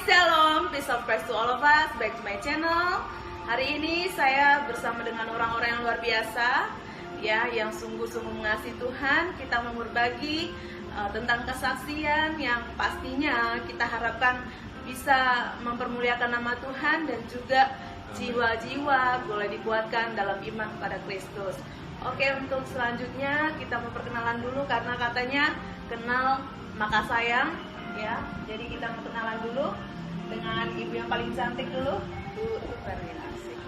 Shalom, peace of Christ to all of us, back to my channel. Hari ini saya bersama dengan orang-orang yang luar biasa, ya, yang sungguh-sungguh mengasihi Tuhan. Kita mau berbagi tentang kesaksian yang pastinya kita harapkan bisa mempermuliakan nama Tuhan dan juga jiwa-jiwa boleh dikuatkan dalam iman pada Kristus. Oke, untuk selanjutnya kita mau perkenalan dulu karena katanya kenal maka sayang, ya. Jadi kita mau kenalan dulu dengan ibu yang paling cantik dulu, Bu Tumbar Winarsih.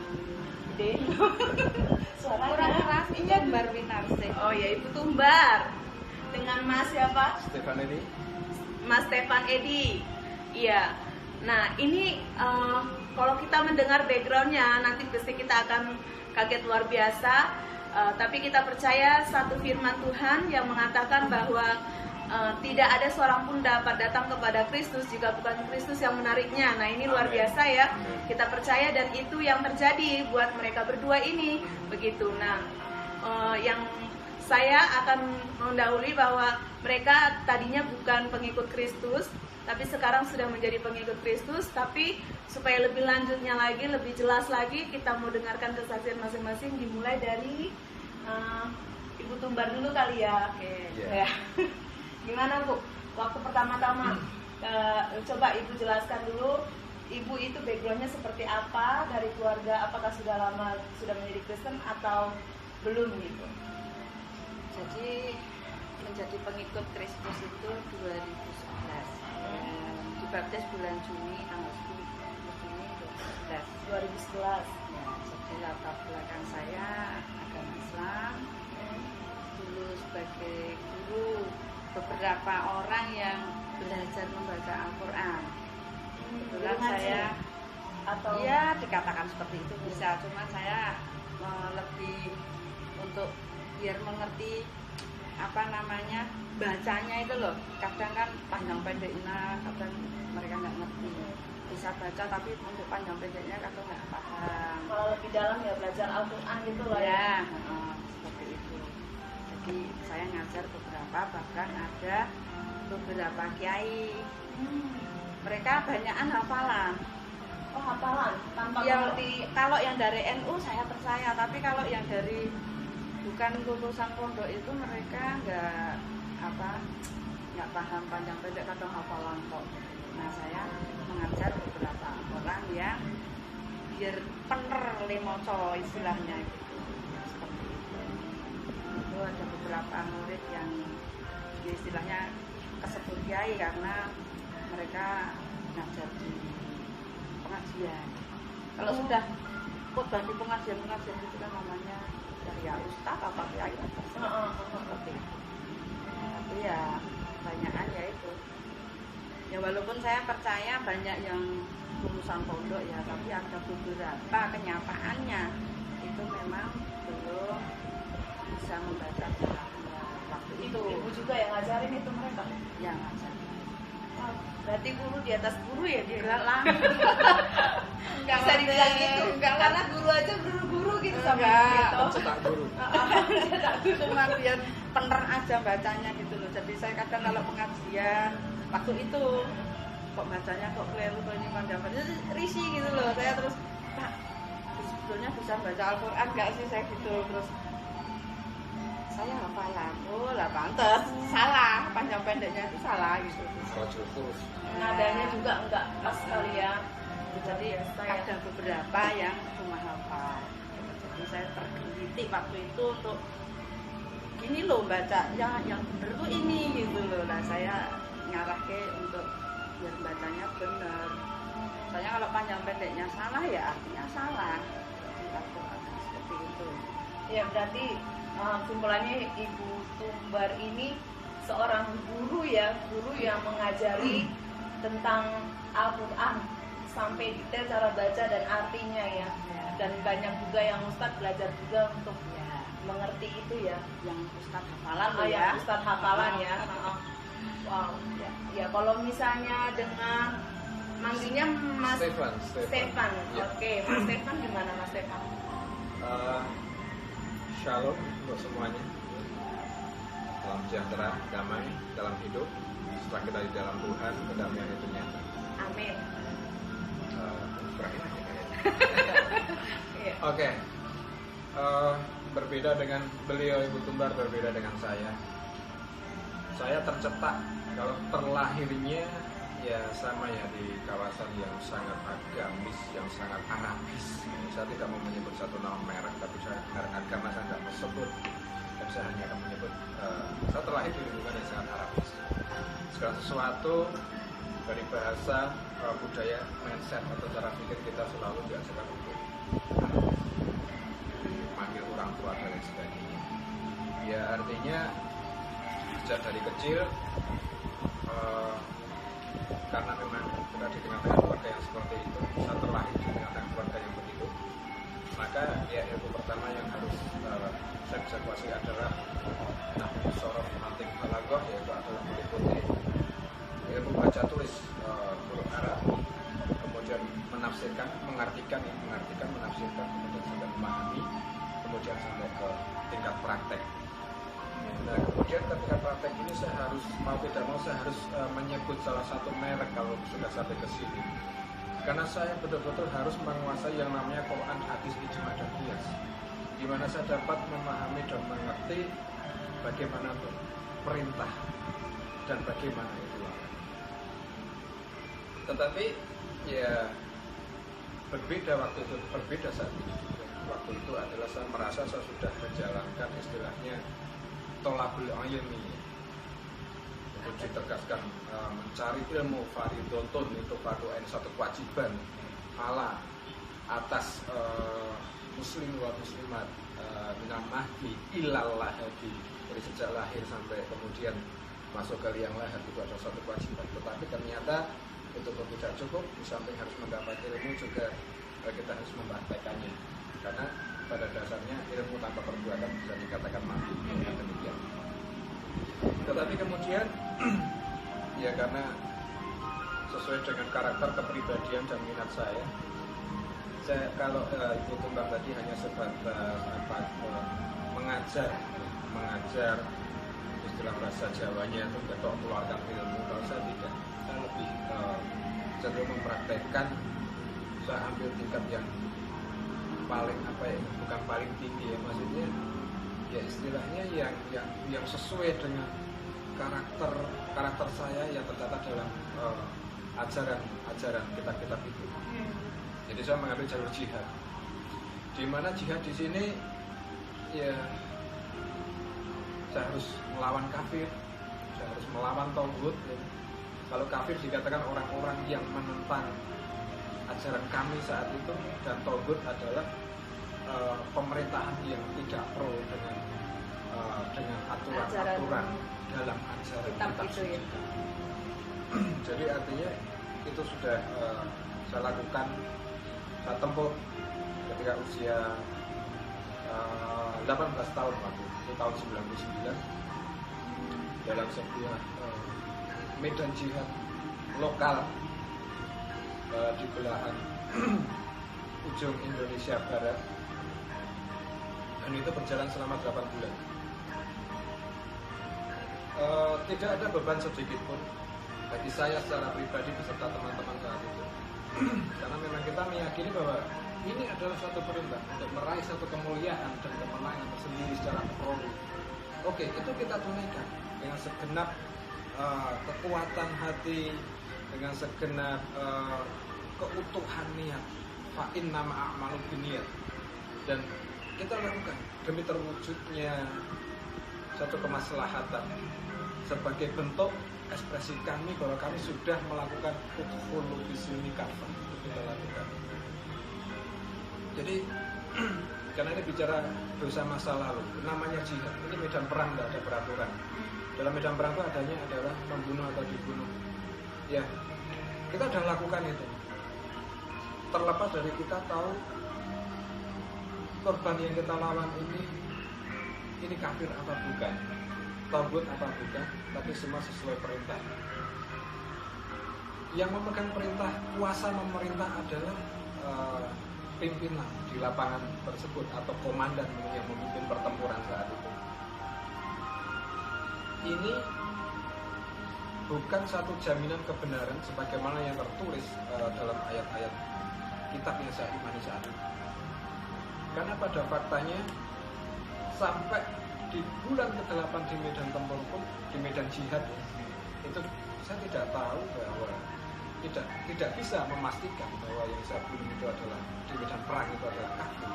Suaranya kurang keras, Tumbar Winarsih. Oh ya, Ibu Tumbar. Dengan Mas siapa? Stefan Edi. Mas Stefan Edi. Iya. Nah, ini kalau kita mendengar backgroundnya nanti pasti kita akan kaget luar biasa. Tapi kita percaya satu firman Tuhan yang mengatakan bahwa tidak ada seorang pun dapat datang kepada Kristus jika bukan Kristus yang menariknya. Nah, ini luar biasa ya. Kita percaya dan itu yang terjadi buat mereka berdua ini. Begitu. Nah, yang saya akan mendahului bahwa mereka tadinya bukan pengikut Kristus, tapi sekarang sudah menjadi pengikut Kristus. Tapi supaya lebih lanjutnya lagi, lebih jelas lagi, kita mau dengarkan kesaksian masing-masing. Dimulai dari Ibu Tumbar dulu kali ya. Oke. Yeah. Ya. Gimana Bu? Waktu pertama-tama coba Ibu jelaskan dulu. Ibu itu backgroundnya seperti apa dari keluarga? Apakah sudah lama sudah menjadi Kristen atau belum gitu? Jadi menjadi pengikut Kristus itu 2011. Dibaptis bulan Juni tanggal 10 Juni 2011. 2011. Ya, jadi latar belakang saya agama Islam. Dulu sebagai guru beberapa orang yang belajar membaca Al-Quran. Kebetulan saya atau ya dikatakan seperti itu bisa, cuma saya lebih untuk biar mengerti apa namanya bacanya itu loh. Kadang kan panjang pendeknya kadang mereka nggak ngerti, bisa baca tapi untuk panjang pendeknya kadang nggak paham. kalau lebih dalam ya belajar Al-Quran gitu lah Ya, seperti itu. Jadi saya ngajar beberapa, bahkan ada beberapa kiai. Mereka banyakan hafalan. Oh, hafalan tanpa Yang mengerti. kalau yang dari NU saya percaya, tapi kalau yang dari bukan lulusan pondok itu mereka nggak paham panjang pendek, kadang hafalan kok. Nah, saya mengajar beberapa orang yang biar pener lemoco istilahnya gitu. Seperti itu. Itu ada beberapa murid yang istilahnya kesebut kiai karena mereka ngajar di pengajian. Kalau sudah khotbah di pengajian itu kan namanya ya ustaz apa kiai seperti itu. Tapi ya banyakan ya itu. Ya walaupun saya percaya banyak yang lulusan pondok ya, tapi ada beberapa kenyataannya itu memang belum bisa membaca waktu itu. Ibu juga yang ngajarin itu mereka. Yang ngajar. Oh, berarti guru di atas guru ya dia. Enggak lah. Nggak bisa dibilang gitu. Enggak lah. Karena guru aja guru gitu sama Enggak. gitu. Cetak guru. Cuma biar pener aja bacanya gitu loh. Jadi saya kadang kalau pengajian waktu itu kok bacanya kok keliru, kok ini pandang risih gitu loh. Saya terus Pak, sebetulnya bisa baca Al-Quran nggak sih saya gitu. Terus saya hafalan, oh lah pantes salah, panjang pendeknya itu salah gitu. Terus. Nadanya juga enggak pas kali ya. Jadi ada beberapa yang cuma hafal. Jadi saya tergelitik waktu itu untuk gini loh baca yang bener tuh ini gitu loh. Nah, saya ngarah ke untuk biar bacanya bener. Soalnya kalau panjang pendeknya salah ya artinya salah. Seperti itu. Ya berarti simpulannya Ibu Tumbar ini seorang guru ya, guru yang mengajari tentang Al-Quran sampai detail cara baca dan artinya ya. Dan banyak juga yang Ustadz belajar juga untuk mengerti itu ya. Yang Ustadz hafalan loh Ya, ya. Ustadz hafalan ya. Wow. Ya kalau misalnya dengan manggilnya Mas Stefan. Ya. Oke, Mas Stefan gimana Mas Stefan? Shalom untuk semuanya. Salam sejahtera, damai dalam hidup. Setelah kita di dalam Tuhan, kedamaian itu nyata. Amin. Berakhir aja kayaknya. Iya. Oke. Berbeda dengan beliau Ibu Tumbar, berbeda dengan saya. Saya tercetak kalau terlahirnya ya sama ya di kawasan yang sangat agamis, yang sangat Arabis. Saya tidak mau menyebut satu nama merek, tapi saya merek agama saya tidak mau sebut. Dan saya hanya akan menyebut saya terlahir di lingkungan yang sangat Arabis. Segala sesuatu dari bahasa, budaya, mindset atau cara pikir kita selalu diajarkan untuk manggil orang tua dan lain sebagainya. Ya artinya sejak dari kecil karena memang kita dikenal dengan keluarga yang seperti itu, saya terlahir dikenal dengan keluarga yang begitu, maka ya ilmu pertama yang harus saya bisa kuasai adalah nahwu sorof mantik balaghah, yaitu adalah meliputi ilmu baca tulis huruf Arab, kemudian menafsirkan, mengartikan, menafsirkan, kemudian sampai memahami, kemudian sampai ke tingkat praktek. Nah kemudian ketika praktek ini saya harus mau tidak mau saya harus menyebut salah satu merek kalau sudah sampai ke sini, karena saya betul-betul harus menguasai yang namanya Quran, hadis, ijma dan qiyas, di mana saya dapat memahami dan mengerti bagaimana perintah dan bagaimana itu larangan. Tetapi ya berbeda waktu itu, berbeda saat itu juga. Waktu itu adalah saya merasa saya sudah menjalankan istilahnya tolabul ilmi, itu ditegaskan mencari ilmu faridotun, itu fardu ain, satu kewajiban ala atas muslim wa muslimat minal mahdi ilal lahadi, dari sejak lahir sampai kemudian masuk ke liang lahat, itu adalah satu kewajiban. Tetapi ternyata itu pun tidak cukup, di samping harus mendapat ilmu juga kita harus mempraktekannya, karena pada dasarnya ilmu tanpa perbuatan bisa dikatakan mati, ya demikian. Tetapi kemudian ya karena sesuai dengan karakter, kepribadian dan minat saya kalau Ibu Tumbar tadi hanya sebatas mengajar istilah bahasa Jawanya itu tidak mengeluarkan ilmu. Kalau saya tidak, saya lebih cenderung mempraktekkan. Saya ambil tingkat yang paling bukan paling tinggi ya, maksudnya ya istilahnya yang sesuai dengan karakter saya yang tercatat dalam ajaran kitab-kitab itu. Jadi saya mengambil jalur jihad, di mana jihad di sini ya saya harus melawan kafir, saya harus melawan tauhid. Kalau kafir dikatakan orang-orang yang menentang ajaran kami saat itu, dan tauhid adalah pemerintahan yang tidak pro dengan aturan-aturan dalam ajaran kitab suci. Ya. Jadi artinya itu sudah saya lakukan, saya tempuh ketika usia 18 tahun waktu itu, tahun 99, dalam sebuah medan jihad lokal di belahan ujung Indonesia Barat, dan itu berjalan selama 8 bulan. Tidak ada beban sedikit pun bagi saya secara pribadi beserta teman-teman saat itu, karena memang kita meyakini bahwa ini adalah suatu perintah untuk meraih satu kemuliaan dan kemenangan tersendiri secara prodi. Oke, itu kita tunaikan dengan segenap kekuatan hati, dengan segenap keutuhan niat. Fa inna ma'amalu binniyat, dan kita lakukan demi terwujudnya satu kemaslahatan sebagai bentuk ekspresi kami bahwa kami sudah melakukan udkhulu bisilmi kafah, itu kita lakukan. Jadi karena ini bicara dosa masa lalu, namanya jihad, ini medan perang, tidak ada peraturan. Dalam medan perang itu adanya adalah membunuh atau dibunuh. Ya, kita sudah lakukan itu. Terlepas dari kita tahu korban yang kita lawan ini kafir apa bukan, tauhid apa bukan, tapi semua sesuai perintah. Yang memegang perintah, kuasa memerintah adalah pimpinan di lapangan tersebut atau komandan yang memimpin pertempuran saat itu. Ini bukan satu jaminan kebenaran sebagaimana yang tertulis dalam ayat-ayat kitab yang saya imani saat ini. Karena pada faktanya sampai di bulan ke-8 di medan tempur pun, di medan jihad ya, itu saya tidak tahu bahwa tidak bisa memastikan bahwa yang saya bunuh itu adalah di medan perang itu adalah kafir.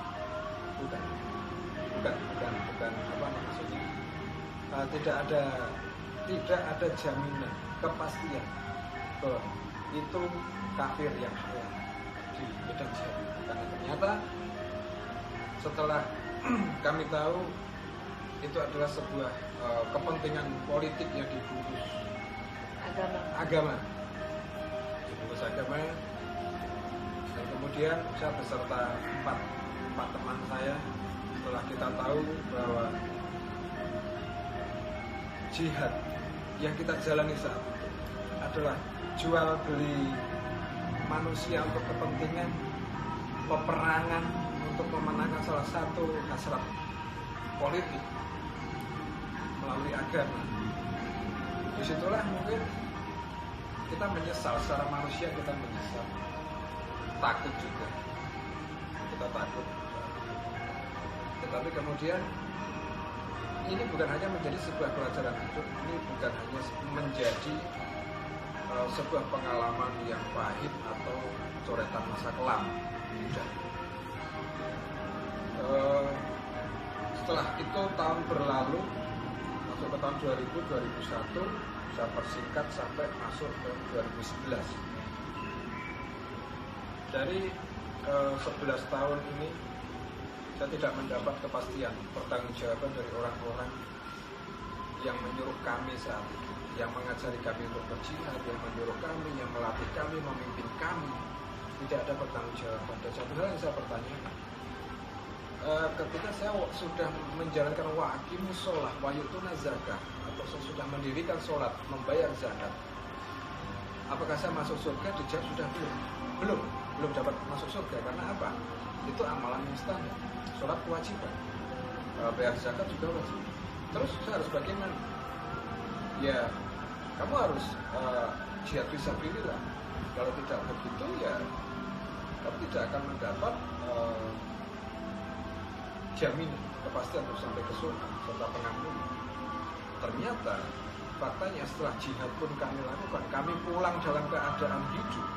Bukan apa maksudnya? Tidak ada jaminan kepastian bahwa itu kafir yang halal di medan jihad. Karena ternyata setelah kami tahu itu adalah sebuah kepentingan politik yang dibungkus agama dan kemudian saya beserta empat teman saya setelah kita tahu bahwa jihad yang kita jalani saat itu adalah jual beli manusia untuk kepentingan peperangan untuk memenangkan salah satu hasrat politik melalui agama. Disitulah mungkin kita menyesal secara manusia, kita menyesal, takut juga, kita takut. Tetapi kemudian ini bukan hanya menjadi sebuah pelajaran hidup, ini bukan hanya menjadi sebuah pengalaman yang pahit atau coretan masa kelam. Setelah itu tahun berlalu, masuk ke tahun 2000-2001, saya persingkat sampai masuk ke 2011. Dari 11 tahun ini saya tidak mendapat kepastian pertanggungjawaban dari orang-orang yang menyuruh kami saat itu, yang mengajari kami untuk berjihad, yang menyuruh kami, yang melatih kami, memimpin kami. Tidak ada pertanggungjawaban. Dan satu hal yang saya pertanyakan, ketika saya sudah menjalankan waqimus sholah wa yutuna zakah, atau saya sudah mendirikan sholat, membayar zakat, apakah saya masuk surga? Dijawab sudah belum dapat masuk surga. Karena apa? Itu amalan yang standar. Sholat kewajiban, bayar zakat juga wajib. Terus saya harus bagaimana? Ya, kamu harus jihad fisabilillah. Kalau tidak begitu ya kamu tidak akan mendapat jaminan kepastian untuk sampai ke surga serta pengampunan. Ternyata faktanya setelah jihad pun kami lakukan, kami pulang dalam keadaan hidup,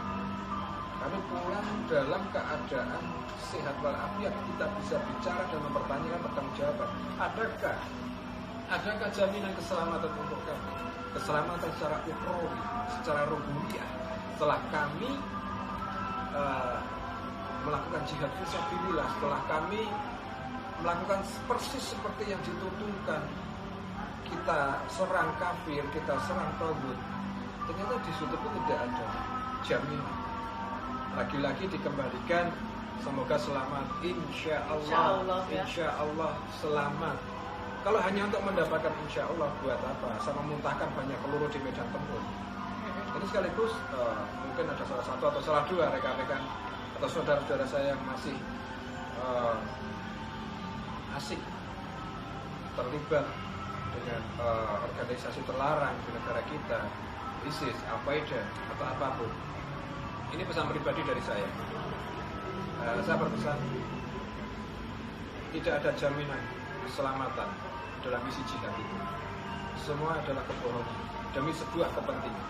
kami pulang dalam keadaan sehat walafiat. Kita bisa bicara dan mempertanyakan pertanggungjawaban. Adakah jaminan keselamatan untuk kami? Keselamatan secara ukhrawi, secara rububiyah. Setelah kami melakukan jihad fisabilillah, setelah kami melakukan persis seperti yang dituntunkan, kita serang kafir, kita serang tagut, ternyata di situ pun tidak ada jaminan. Lagi-lagi dikembalikan, semoga selamat, insya Allah selamat. Kalau hanya untuk mendapatkan insya Allah, buat apa? Sama muntahkan banyak peluru di medan tempur. Jadi sekaligus mungkin ada salah satu atau salah dua rekan-rekan atau saudara-saudara saya yang masih asik terlibat dengan organisasi terlarang di negara kita, ISIS, Al-Qaeda atau apapun. Ini pesan pribadi dari saya. Saya berpesan, tidak ada jaminan keselamatan dalam misi jihad itu. Semua adalah kebohongan demi sebuah kepentingan.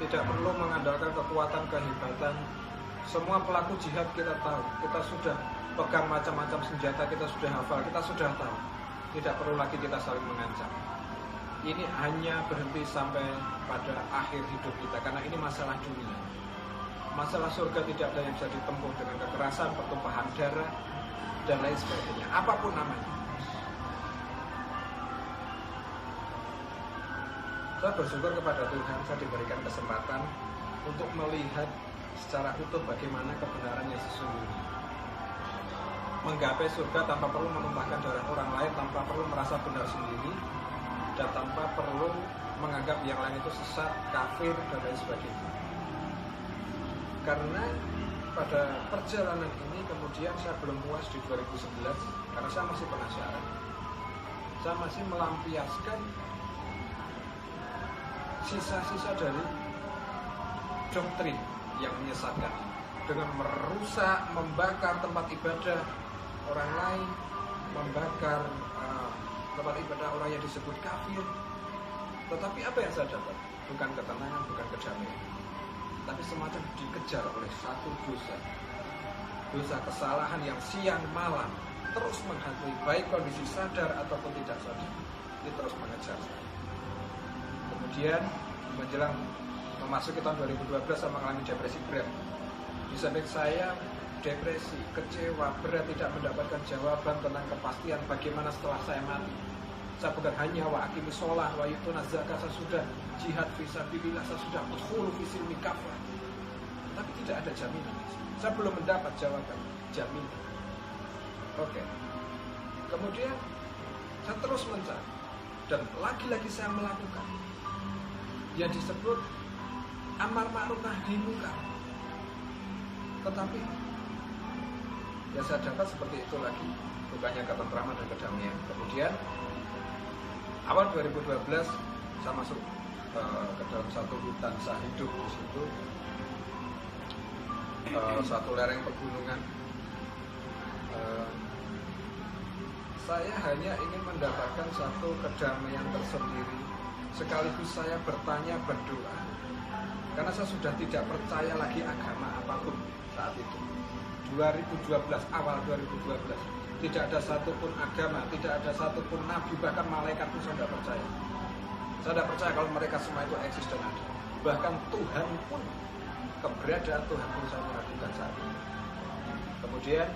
Tidak perlu mengandalkan kekuatan, kehebatan. Semua pelaku jihad kita tahu, kita sudah pegang macam-macam senjata, kita sudah hafal, kita sudah tahu. Tidak perlu lagi kita saling mengancam. Ini hanya berhenti sampai pada akhir hidup kita, karena ini masalah dunia. Masalah surga tidak ada yang bisa ditempuh dengan kekerasan, pertumpahan darah, dan lain sebagainya, apapun namanya. Saya bersyukur kepada Tuhan, saya diberikan kesempatan untuk melihat secara utuh bagaimana kebenaran yang sesungguhnya. Menggapai surga tanpa perlu menumpahkan darah orang lain, tanpa perlu merasa benar sendiri, dan tanpa perlu menganggap yang lain itu sesat, kafir, dan lain sebagainya. Karena pada perjalanan ini kemudian saya belum puas di 2011, karena saya masih penasaran. Saya masih melampiaskan sisa-sisa dari doktrin yang menyesatkan dengan merusak, membakar tempat ibadah orang lain, membakar tempat ibadah orang yang disebut kafir. Tetapi apa yang saya dapat? Bukan ketenangan, bukan kedamaian, tapi semacam dikejar oleh satu dosa kesalahan yang siang malam terus menghantui, baik kondisi sadar ataupun tidak sadar, ini terus mengejar saya. Kemudian menjelang memasuki tahun 2012 saya mengalami depresi berat. Di samping saya depresi, kecewa, berat, tidak mendapatkan jawaban tentang kepastian bagaimana setelah saya mati. Saya bukan hanya wa aqimis shalah wa yutuna zakah, saya sudah jihad fisabilillah, saya sudah udkhulu fi silmi kafah. Tapi tidak ada jaminan. Saya belum mendapat jawaban jaminan. Oke. Kemudian saya terus mencari dan lagi-lagi saya melakukan yang disebut amar ma'ruf nahi munkar. Tetapi yang saya dapat seperti itu lagi, bukannya ketentraman dan kedamaian. Kemudian awal 2012 saya masuk ke dalam satu hutan, saya hidup di situ, satu lereng pegunungan. Saya hanya ingin mendapatkan satu kedamaian tersendiri. Sekaligus saya bertanya, berdoa, karena saya sudah tidak percaya lagi agama apapun saat itu. 2012, awal 2012, tidak ada satupun agama, tidak ada satupun nabi, bahkan malaikat pun saya tidak percaya. Saya tidak percaya kalau mereka semua itu eksis dan ada. Bahkan Tuhan pun, keberadaan Tuhan pun saya meragukan saat ini. Kemudian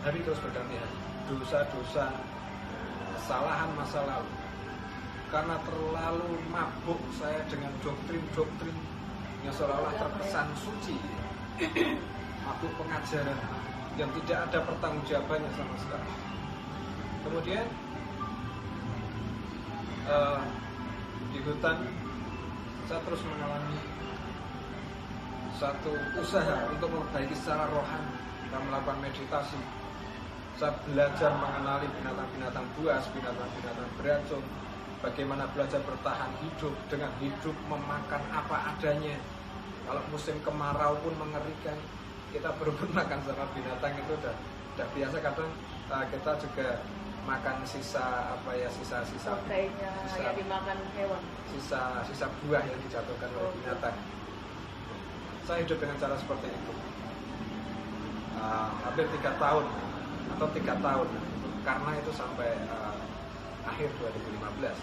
hari terus berganti hari, dosa-dosa, kesalahan masa lalu. Karena terlalu mabuk saya dengan doktrin-doktrin yang seolah-olah terkesan suci, mabuk pengajaran yang tidak ada pertanggungjawabannya sama sekali. Kemudian di hutan saya terus mengalami satu usaha untuk memperbaiki secara rohani dan melakukan meditasi. Saya belajar mengenali binatang-binatang buas, binatang-binatang beracun, bagaimana belajar bertahan hidup dengan hidup memakan apa adanya. Kalau musim kemarau pun mengerikan, kita berebut makan sama binatang itu udah biasa. Kadang kita juga makan sisa yang dimakan hewan, sisa buah yang dijatuhkan oleh binatang. Saya hidup dengan cara seperti itu hampir 3 tahun atau 3 tahun, karena itu sampai akhir 2015.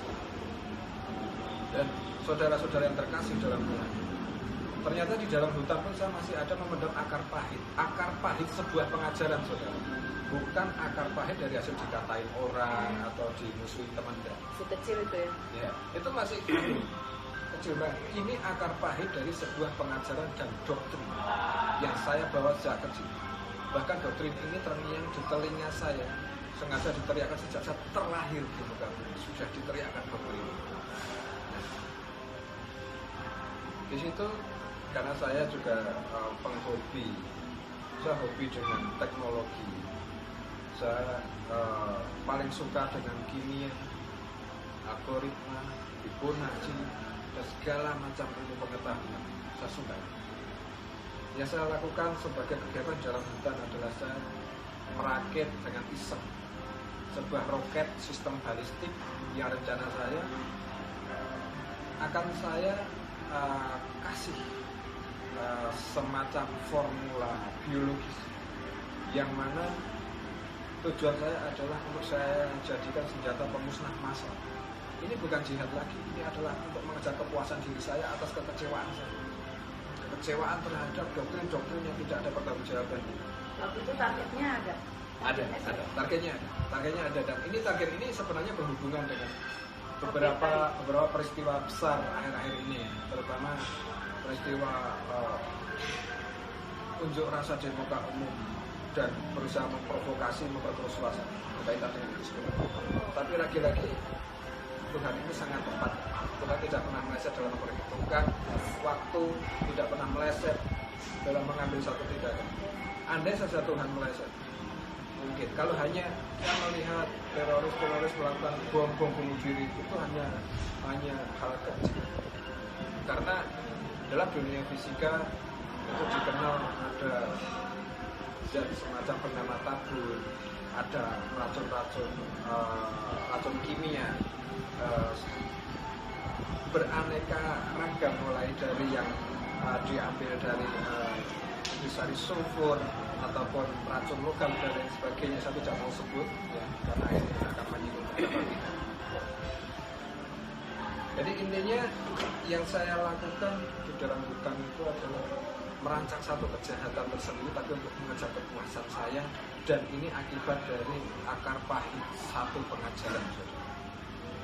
Dan saudara-saudara yang terkasih dalam Tuhan, ternyata di dalam hutan pun saya masih ada memendam akar pahit sebuah pengajaran, saudara. Bukan akar pahit dari hasil dikatain orang atau dimusuhi teman. Sekecil itu ya? Ya, itu masih kecil banget. Ini akar pahit dari sebuah pengajaran dan doktrin yang saya bawa sejak kecil. Bahkan doktrin ini terngiang di telinga saya, sengaja diteriakkan sejak saya terlahir di muka bumi, sudah diteriakkan doktrin ini. Di situ karena saya juga penghobi, saya hobi dengan teknologi, saya paling suka dengan kimia, algoritma, Fibonacci, dan segala macam ilmu pengetahuan saya suka. Yang saya lakukan sebagai kegiatan dalam hutan adalah saya merakit dengan iseng sebuah roket sistem balistik yang rencana saya akan saya kasih semacam formula biologis yang mana tujuan saya adalah untuk saya jadikan senjata pemusnah massal. Ini bukan jihad lagi, ini adalah untuk mengejar kepuasan diri saya atas kekecewaan saya, kekecewaan terhadap doktrin-doktrin yang tidak ada pertanggungjawaban. Waktu itu targetnya ada? Ada, targetnya ada, dan ini target ini sebenarnya berhubungan dengan beberapa peristiwa besar akhir-akhir ini, terutama peristiwa unjuk rasa di muka umum dan berusaha memprovokasi, memperkeruh suasana berkaitan dengan itu semua. Tapi lagi-lagi Tuhan ini sangat tepat. Tuhan tidak pernah meleset dalam memperhitungkan waktu, tidak pernah meleset dalam mengambil satu tindakan. Andai saja Tuhan meleset, mungkin. Kalau hanya saya melihat teroris melakukan bom bunuh diri itu hanya hal kecil. Karena dalam dunia fisika itu dikenal ada zat semacam bernama tabur, ada racun kimia, beraneka ragam, mulai dari yang diambil dari intisari sulfur ataupun racun logam dan lain sebagainya. Saya tidak mau sebut ya, karena ini akan menyinggung beberapa pihak. Jadi intinya yang saya lakukan di dalam hutan itu adalah merancang satu kejahatan tersendiri, tapi untuk mengejar kepuasan saya, dan ini akibat dari akar pahit satu pengajaran.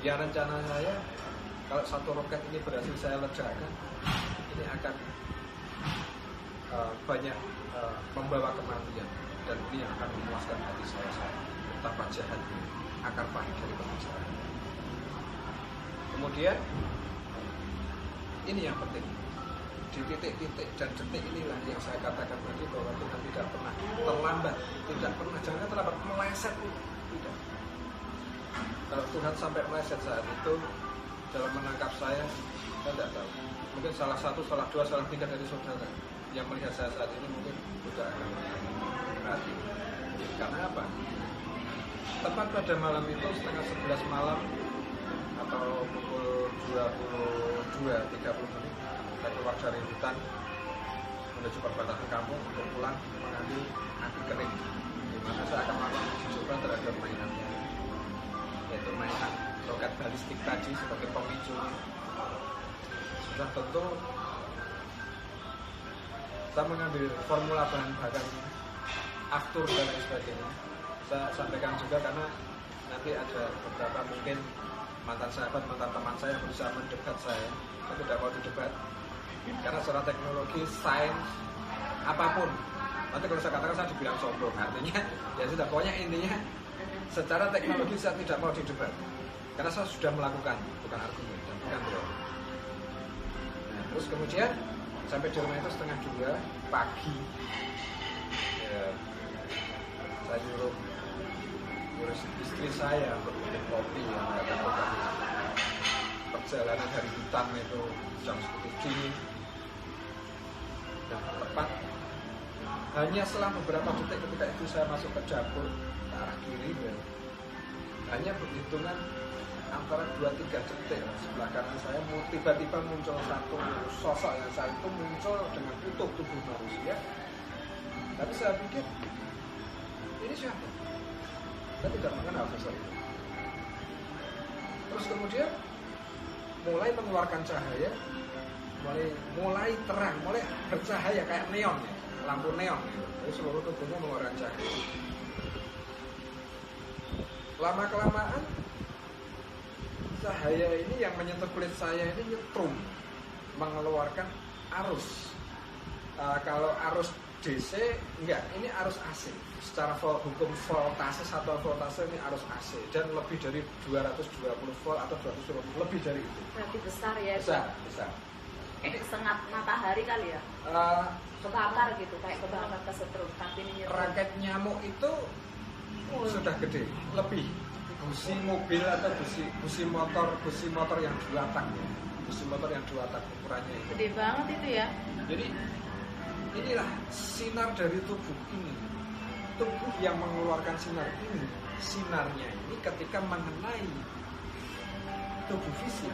Ya, rencana saya kalau satu roket ini berhasil saya ledakan, ini akan banyak membawa kematian, dan ini yang akan memuaskan hati saya betapa jahatnya akar pahit dari pengajaran. Kemudian ini yang penting, di titik-titik dan detik inilah yang saya katakan tadi bahwa Tuhan tidak pernah terlambat, jangan terlambat meleset pun tidak. Kalau Tuhan sampai meleset saat itu dalam menangkap saya tidak tahu. Mungkin salah satu, salah dua, salah tiga dari saudara yang melihat saya saat ini mungkin tidak akan berhati. Karena apa? Tepat pada malam itu setengah 11 malam atau pukul 22.30 saya keluar dari hutan menuju perbatasan kampung untuk pulang mengambil api kering, di mana saya akan melakukan uji coba terhadap mainannya, yaitu mainan roket balistik tadi sebagai pemicunya. Sudah tentu saya mengambil formula bahan bakarnya, aftur dan lain sebagainya. Saya sampaikan juga karena nanti ada beberapa mungkin mantan sahabat, mantan teman saya yang berusaha mendebat saya tidak mau didebat karena secara teknologi, sains, apapun nanti kalau saya katakan saya dibilang sombong. Artinya ya sudah, pokoknya intinya secara teknologi saya tidak mau didebat karena saya sudah melakukan, bukan argumen dan bukan teori. Nah, terus kemudian sampai di rumah itu setengah 2 pagi ya, saya nyuruh istri saya untuk bikin kopi yang akan melakukan perjalanan dari hutan itu jam 10 dini, dan tepat hanya selang beberapa detik ketika itu saya masuk ke dapur ke arah kiri ya, hanya berhitungan antara 2-3 detik sebelah kanan saya tiba-tiba muncul satu sosok yang saat itu muncul dengan utuh tubuh manusia, tapi saya pikir ini siapa? Saya tidak mengenal sosok itu. Terus kemudian mulai mengeluarkan cahaya, mulai terang, mulai bercahaya kayak neon ya, lampu neon gitu. Jadi seluruh tubuhnya mengeluarkan cahaya. Lama-kelamaan cahaya ini yang menyentuh kulit saya ini nyetrum, mengeluarkan arus. Kalau arus DC enggak, ini arus AC. Secara hukum voltase, satuan voltase ini arus AC dan lebih dari 220 volt atau 220, lebih dari itu. Berarti besar ya? Besar. Sengat matahari kali ya? Kebakar gitu, kayak kebakar kesetrum. Tapi ini raket nyamuk itu sudah gede, lebih. Busi mobil atau busi motor yang 2 tak ya. Busi motor yang 2 tak ukurannya itu. Gede banget itu ya. Jadi inilah sinar dari tubuh ini. Tubuh yang mengeluarkan sinar ini, sinarnya ini ketika mengenai tubuh fisik,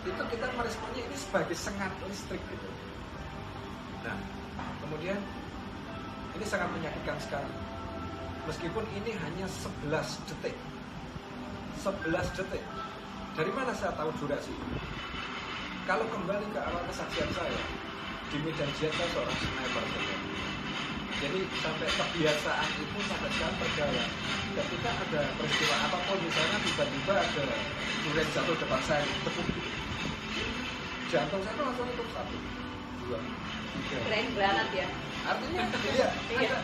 itu kita meresponnya ini sebagai sengat listrik gitu. Nah, kemudian ini sangat menyakitkan sekali. Meskipun ini hanya 11 detik. 11 detik. Dari mana saya tahu durasi ini? Kalau kembali ke awal kesaksian saya, di medan jihad saya seorang sniper. Jadi sampai kebiasaan itu sampai sekarang berjalan. Ketika ada peristiwa apapun, misalnya tiba-tiba ada duren jatuh depan saya, tepuk jantung saya langsung itu 1, 2, 3. Keren banget ya. Artinya iya,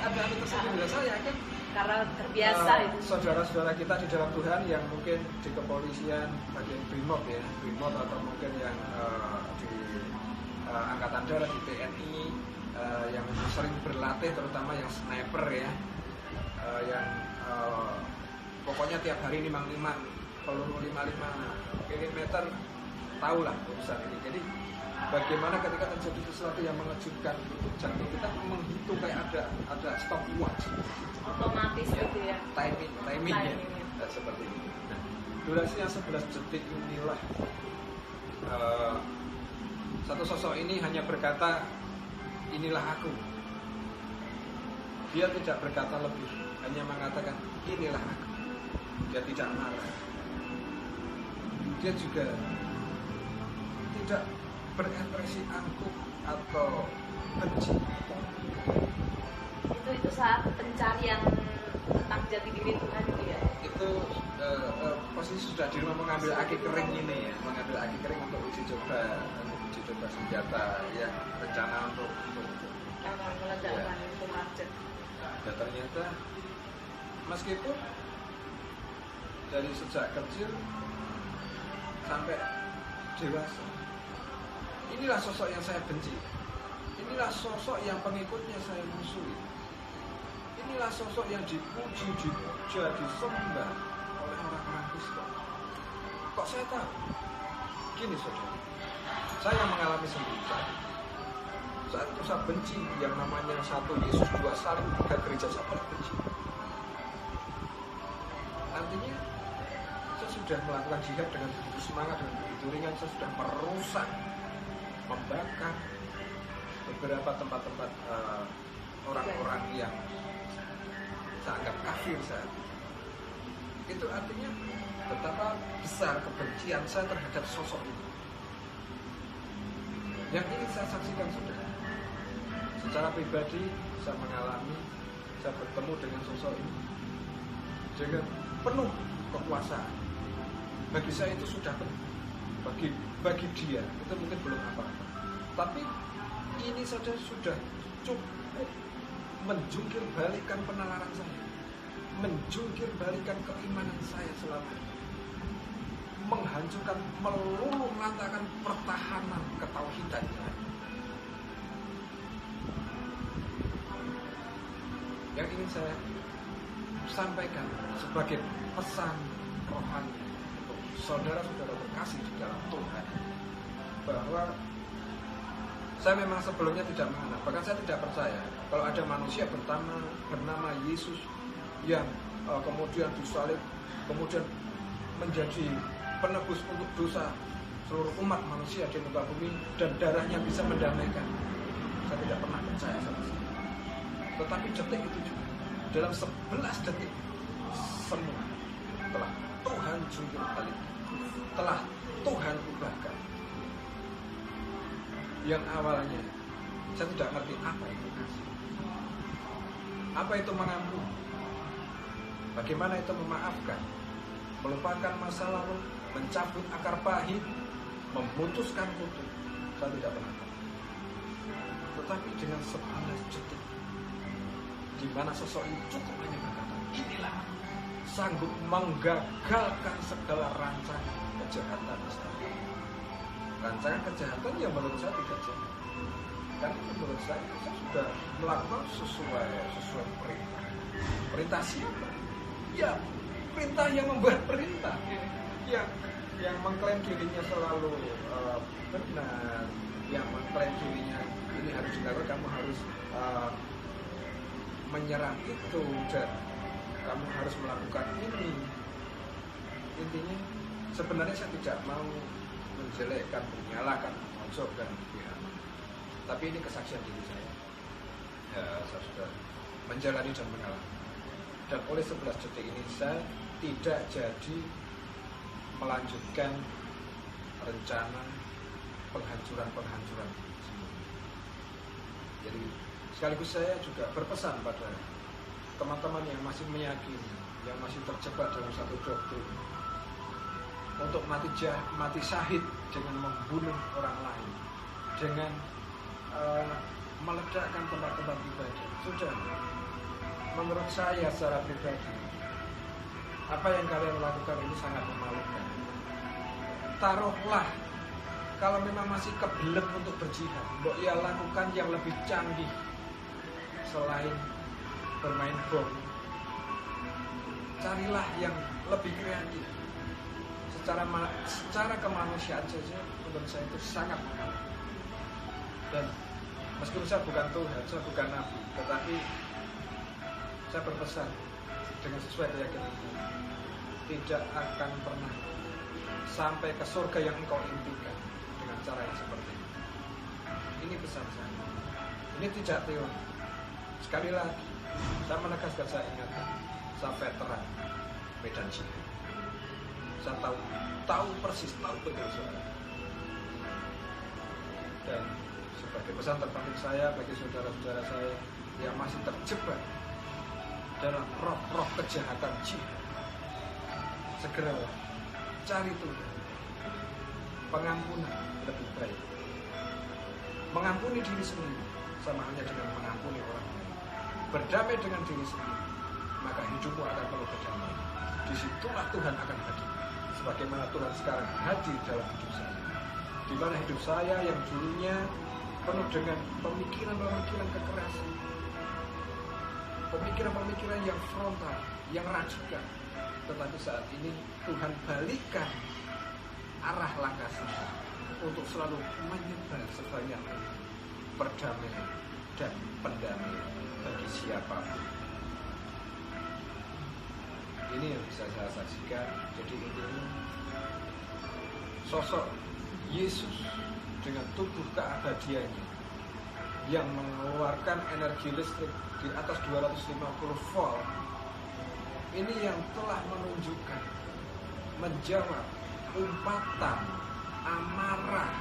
ada tersendiri bila saya kan. Karena terbiasa itu. Saudara-saudara kita di dalam Tuhan yang mungkin di kepolisian bagian Brimob ya, Brimob atau mungkin yang di Angkatan Darat, di TNI, yang sering berlatih terutama yang sniper ya, yang pokoknya tiap hari nimang peluru 55 mm, tahulah urusan ini. Jadi bagaimana ketika terjadi sesuatu yang mengejutkan, jantung kita menghitung kayak ada stopwatch Otomatis ya, gitu ya. timingnya seperti ini. Nah, durasi yang 11 detik inilah satu sosok ini hanya berkata, inilah aku. Dia tidak berkata lebih, hanya mengatakan inilah aku. Dia tidak marah. Dia juga tidak berekspresi angkuh atau benci. Itu saat pencarian tentang jati diri Tuhan itu ya. Itu posisi sudah di rumah mengambil aki kering ini ya, mengambil aki kering untuk uji coba senjata yang rencana untuk meledakkan itu macet. dan ternyata meskipun dari sejak kecil sampai dewasa, inilah sosok yang saya benci, inilah sosok yang pengikutnya saya musuhi, inilah sosok yang dipuji, dipuja, disembah oleh orang-orang Kristen. Kok saya tahu? Gini saudara, saya mengalami sendiri. Saat itu saya benci yang namanya satu Yesus, dua salib, tiga gereja, saya paling benci. Artinya saya sudah melakukan jihad dengan begitu semangat, dengan begitu ringan. Saya sudah merusak, membakar beberapa tempat-tempat orang-orang yang saya anggap kafir saat itu. Artinya betapa besar kebencian saya terhadap sosok ini. Yang ini saya saksikan saudara. Secara pribadi saya mengalami, saya bertemu dengan sosok ini dengan penuh kekuasaan. Bagi saya itu sudah penuh. Bagi dia itu mungkin belum apa-apa. Tapi ini saja sudah cukup menjungkir balikan penalaran saya, menjungkir balikan keimanan saya selama ini, menghancurkan, meluluh lantakan pertahanan ketauhidan saya. Yang ingin saya sampaikan sebagai pesan rohani untuk saudara-saudara terkasih di dalam Tuhan, bahwa saya memang sebelumnya tidak mengenal, bahkan saya tidak percaya kalau ada manusia bernama Yesus yang kemudian disalib, kemudian menjadi penebus untuk dosa seluruh umat manusia di muka bumi, dan darahnya bisa mendamaikan. Saya tidak pernah percaya sama sekali. Tetapi detik itu juga, dalam 11 detik, semua telah Tuhan jungkir balik, telah Tuhan ubahkan. Yang awalnya saya tidak ngerti apa itu kasih, apa itu mengampuni, bagaimana itu memaafkan, melupakan masa lalu, mencabut akar pahit, memutuskan kutuk. Saya tidak pernah tahu. Tetapi dengan 11 detik, di mana sosok ini cukup hanya berkata, inilah sanggup menggagalkan segala rancangan kejahatan saya. Rancangan kejahatan yang menurut saya tidak jahat, karena menurut saya sudah melakukan sesuai perintah siapa? Ya, perintah yang membuat perintah, yang mengklaim dirinya selalu benar, yang mengklaim dirinya ini harus dilakukan, kamu harus menyerang itu, dan kamu harus melakukan ini. Intinya sebenarnya saya tidak mau menjelekkan, menyalahkan, menjauhkan pihak, tapi ini kesaksian diri saya. Ya, saya sudah menjalani dan mengalami, dan oleh 11 detik ini saya tidak jadi melanjutkan rencana penghancuran. Jadi sekaligus saya juga berpesan pada teman-teman yang masih meyakini, yang masih terjebak dalam satu doktrin untuk mati syahid dengan membunuh orang lain, dengan meledakkan tempat-tempat ibadah. Sudah, menurut saya secara pribadi, apa yang kalian lakukan ini sangat memalukan. Taruhlah kalau memang masih kebelet untuk berjihad, mbok ya lakukan yang lebih canggih selain bermain bom, carilah yang lebih kreatif. Secara kemanusiaan saja menurut saya itu sangat mahal. Dan meskipun saya bukan Tuhan, saya bukan Nabi, tetapi saya berpesan dengan sesuai keyakinan saya, tidak akan pernah sampai ke surga yang engkau impikan dengan cara yang seperti ini. Ini pesan saya. Ini tidak teori. Sekali lagi, saya menegaskan, saya ingatkan, saya veteran medan jihad. Saya tahu persis, tahu betul saudara. Dan sebagai pesan terpenting saya bagi saudara-saudara saya yang masih terjebak dalam roh-roh kejahatan jihad, segeralah cari Tuhan. Pengampunan lebih baik. Mengampuni diri sendiri sama halnya dengan mengampuni orang lain. Berdamai dengan diri sendiri, maka hidupmu akan penuh kedamaian. Disitulah Tuhan akan hadir. Sebagaimana Tuhan sekarang hadir dalam hidup saya. Di mana hidup saya yang dulunya penuh dengan pemikiran-pemikiran kekerasan, pemikiran-pemikiran yang frontal, yang radikal. Tetapi saat ini Tuhan balikan arah langkah saya untuk selalu menyebar sebanyak perdamaian dan pendamaian bagi siapapun. Ini yang bisa saya saksikan. Jadi intinya sosok Yesus dengan tubuh keabadiannya yang mengeluarkan energi listrik di atas 250 volt, ini yang telah menunjukkan, menjawab umpatan, amarah,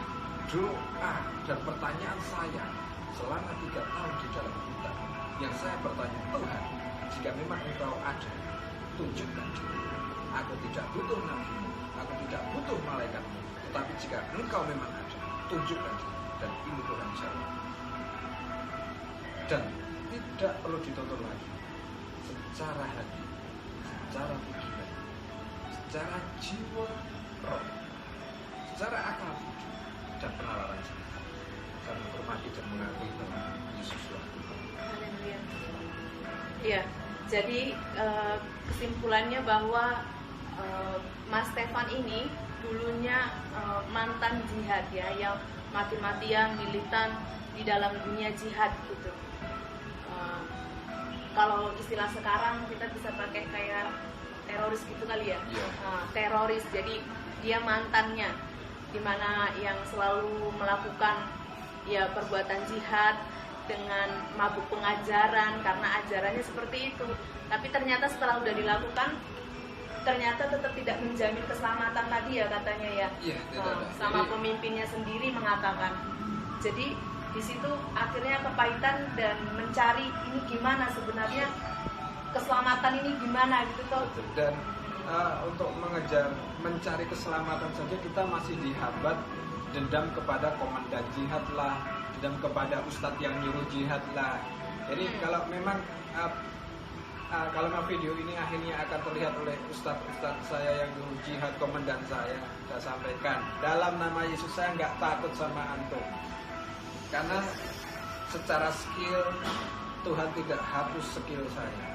doa, dan pertanyaan saya selama 3 tahun di dalam hutan. Yang saya bertanya, Tuhan, jika memang Engkau ada, tunjukkan diri. Aku tidak butuh nabi, aku tidak butuh malaikatmu, tetapi jika Engkau memang ada, tunjukkan diri. Dan ini Tuhan jawab. Dan tidak perlu dituntut lagi. Secara hati, secara pikiran, secara jiwa, roh, secara akal budi, dan penalaran saya. Saya menghormati dan mengakui bahwa Yesuslah Tuhan. Iya, jadi kesimpulannya bahwa Mas Stefan ini dulunya mantan jihad ya, yang mati-matian militan di dalam dunia jihad gitu. Kalau istilah sekarang kita bisa pakai kayak teroris gitu kali ya. Teroris, jadi dia mantannya, dimana yang selalu melakukan ya perbuatan jihad dengan mabuk pengajaran karena ajarannya seperti itu. Tapi ternyata setelah udah dilakukan, ternyata tetap tidak menjamin keselamatan tadi ya katanya ya. Sama pemimpinnya sendiri mengatakan. Jadi di situ akhirnya kepahitan dan mencari ini gimana sebenarnya keselamatan ini gimana gitu toh. Dan untuk mencari keselamatan saja kita masih dihambat dendam kepada komandan jihad lah, dendam kepada ustadz yang nyuruh jihad lah. Jadi kalau memang kalau video ini akhirnya akan terlihat oleh ustadz saya yang nyuruh jihad, komandan saya sampaikan, dalam nama Yesus saya nggak takut sama antum. Karena secara skill Tuhan tidak hapus skill saya.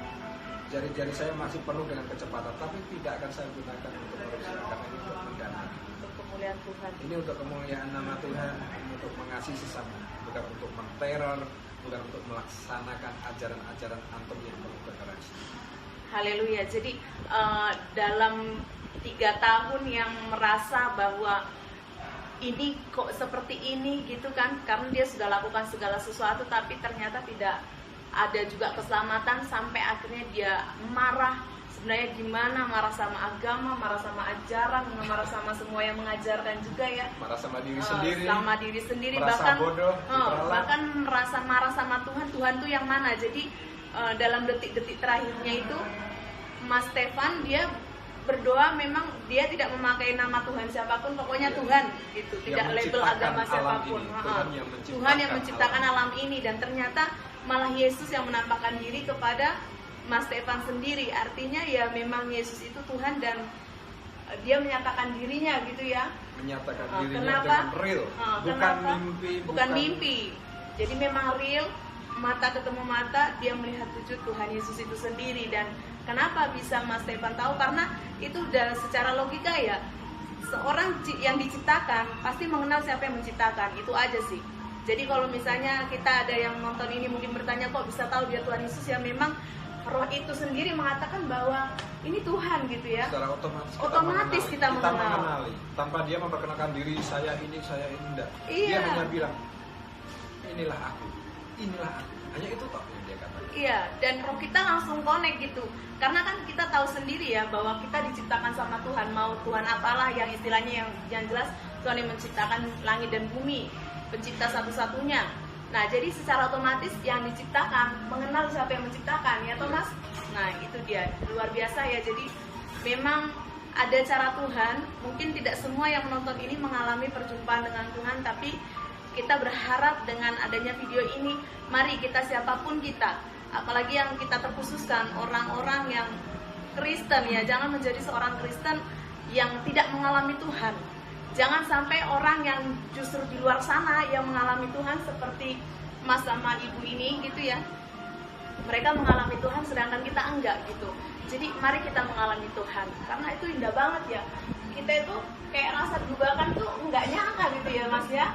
Jari-jari saya masih penuh dengan kecepatan, tapi tidak akan saya gunakan untuk merusak, karena ini untuk mendana. Untuk kemuliaan Tuhan. Ini untuk kemuliaan nama Tuhan, untuk mengasihi sesama, bukan untuk menteror, bukan untuk melaksanakan ajaran-ajaran antum yang penuh kekerasan. Haleluya. Jadi dalam 3 tahun yang merasa bahwa ini kok seperti ini gitu kan, karena dia sudah lakukan segala sesuatu tapi ternyata tidak ada juga keselamatan, sampai akhirnya dia marah. Sebenarnya gimana, marah sama agama, marah sama ajaran, marah sama semua yang mengajarkan juga ya, marah sama diri sendiri, bahkan bodoh, bahkan merasa marah sama Tuhan tuh yang mana. Jadi dalam detik-detik terakhirnya itu Mas Stefan dia berdoa, memang dia tidak memakai nama Tuhan siapapun, pokoknya Tuhan gitu, tidak label agama siapapun. Tuhan yang menciptakan alam ini, dan ternyata malah Yesus yang menampakkan diri kepada Mas Stefan sendiri. Artinya ya memang Yesus itu Tuhan dan dia menyatakan dirinya gitu ya. Menyatakan dirinya dengan real, bukan mimpi. Bukan mimpi. Jadi memang real mata ketemu mata, dia melihat wujud Tuhan Yesus itu sendiri. Dan kenapa bisa Mas Stefan tahu? Karena itu udah secara logika ya, seorang yang diciptakan pasti mengenal siapa yang menciptakan, itu aja sih. Jadi kalau misalnya kita ada yang nonton ini mungkin bertanya kok bisa tahu dia Tuhan Yesus, ya memang roh itu sendiri mengatakan bahwa ini Tuhan gitu ya. Secara otomatis kita mengenal. mengenali tanpa dia memperkenalkan diri, saya ini enggak. Iya. Dia hanya bilang inilah aku. Hanya itu toh yang dia katakan. Iya, dan roh kita langsung connect gitu. Karena kan kita tahu sendiri ya bahwa kita diciptakan sama Tuhan. Mau Tuhan apalah yang istilahnya yang jelas Tuhan yang menciptakan langit dan bumi, pencipta satu-satunya. Nah, jadi secara otomatis yang diciptakan mengenal siapa yang menciptakan, ya Thomas? Nah, itu dia, luar biasa ya. Jadi memang ada cara Tuhan. Mungkin tidak semua yang menonton ini mengalami perjumpaan dengan Tuhan, tapi kita berharap dengan adanya video ini, mari kita siapapun kita, apalagi yang kita terkhususkan orang-orang yang Kristen ya, jangan menjadi seorang Kristen yang tidak mengalami Tuhan. Jangan sampai orang yang justru di luar sana yang mengalami Tuhan seperti Mas sama Ibu ini gitu ya. Mereka mengalami Tuhan sedangkan kita enggak gitu. Jadi mari kita mengalami Tuhan, karena itu indah banget ya. Kita itu kayak rasa gubakan tuh nggak nyangka gitu ya Mas ya.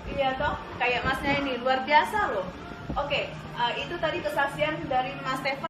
Iya toh, kayak Masnya ini luar biasa loh. Oke, itu tadi kesaksian dari Mas Stefan.